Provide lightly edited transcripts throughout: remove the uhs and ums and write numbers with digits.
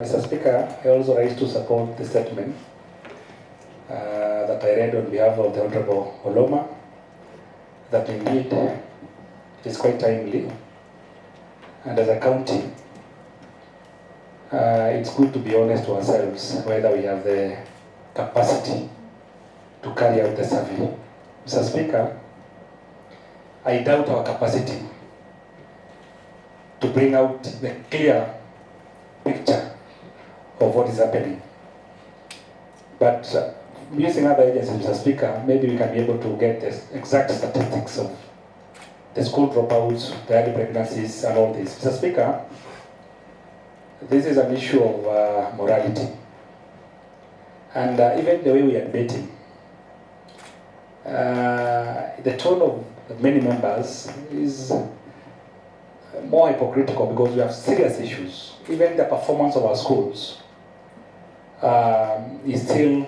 Mr. Speaker, I also rise to support the statement that I read on behalf of the Honorable Oloma, that indeed it is quite timely, and as a county, it's good to be honest to ourselves whether we have the capacity to carry out the survey. Mr. Speaker, I doubt our capacity to bring out the clear picture of what is happening. But using other agencies, Mr. Speaker, maybe we can be able to get the exact statistics of the school dropouts, the early pregnancies, and all this. Mr. Speaker, this is an issue of morality. And even the way we are debating, the tone of many members is more hypocritical because we have serious issues. Even the performance of our schools is still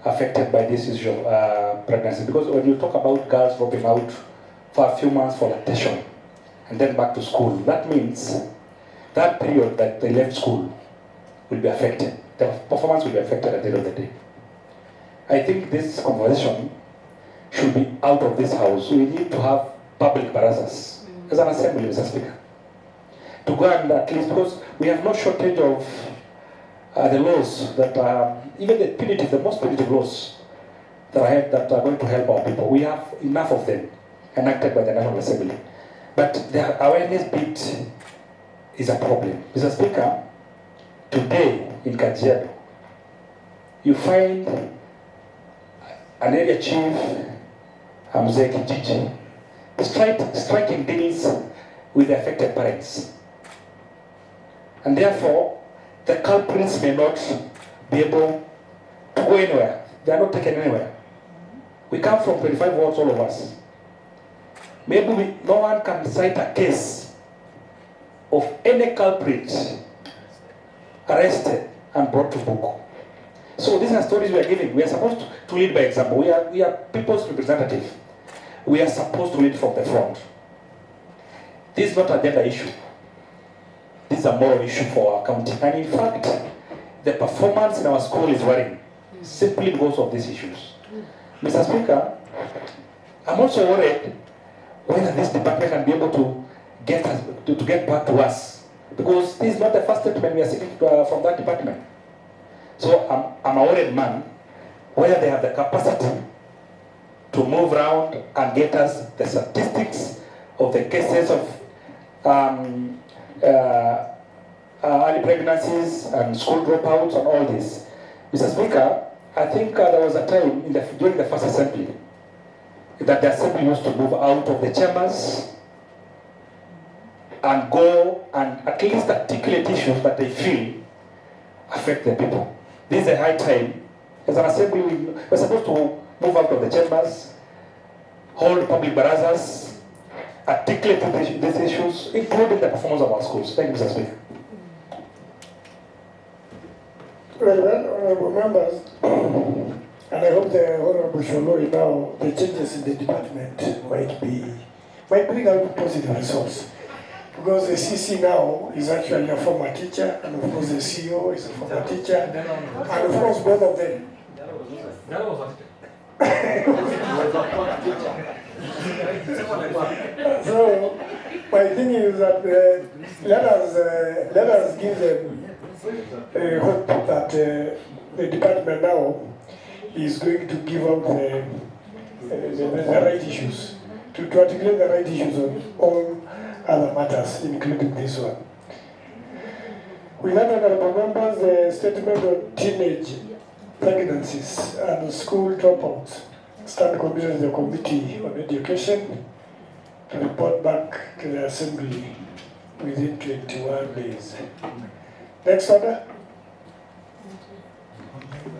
affected by this issue of pregnancy. Because when you talk about girls dropping out for a few months for lactation and then back to school, that means that period that they left school will be affected. The performance will be affected at the end of the day. I think this conversation should be out of this house. We need to have public barazas as an assembly, Mr. Speaker, to go and at least, because we have no shortage of the laws that are, even the punitive, the most punitive laws that are going to help our people. We have enough of them enacted by the National Assembly. But the awareness bit is a problem. Mr. Speaker, today in Kajiado, you find an area chief, Mzee Kijiji, striking deals with the affected parents. And therefore, the culprits may not be able to go anywhere. They are not taken anywhere. We come from 25 wards, all of us. Maybe no one can cite a case of any culprit arrested and brought to book. So these are stories we are giving. We are supposed to lead by example. We are people's representative. We are supposed to lead from the front. This is not a gender issue. This is a moral issue for our county. And in fact, the performance in our school is worrying, simply because of these issues. Mr. Speaker, I'm also worried whether this department can be able to get back to us. Because this is not the first statement we are seeking from that department. So I'm a worried man whether they have the capacity to move around and get us the statistics of the cases of early pregnancies and school dropouts and all this. Mr. Speaker, I think there was a time during the first assembly that the assembly used to move out of the chambers and go and at least articulate issues that they feel affect the people. This is a high time. As an assembly, we're supposed to move out of the chambers, hold public barazas, articulate these issues, including the performance of our schools. Thank you, Mr. Speaker. Well, honorable members, and I hope the Honorable Sholloi now, the changes in the department might bring out positive results. Because the CC now is actually a former teacher, and of course the CEO is a former teacher, and of course both of them. So my thing is that let us give them hope that the department now is going to give out the right issues, to articulate the right issues on all other matters, including this one. We have honorable members the statement on teenage pregnancies and school dropouts. Stand committed to the Committee on Education to report back to the Assembly within 21 days. Next order.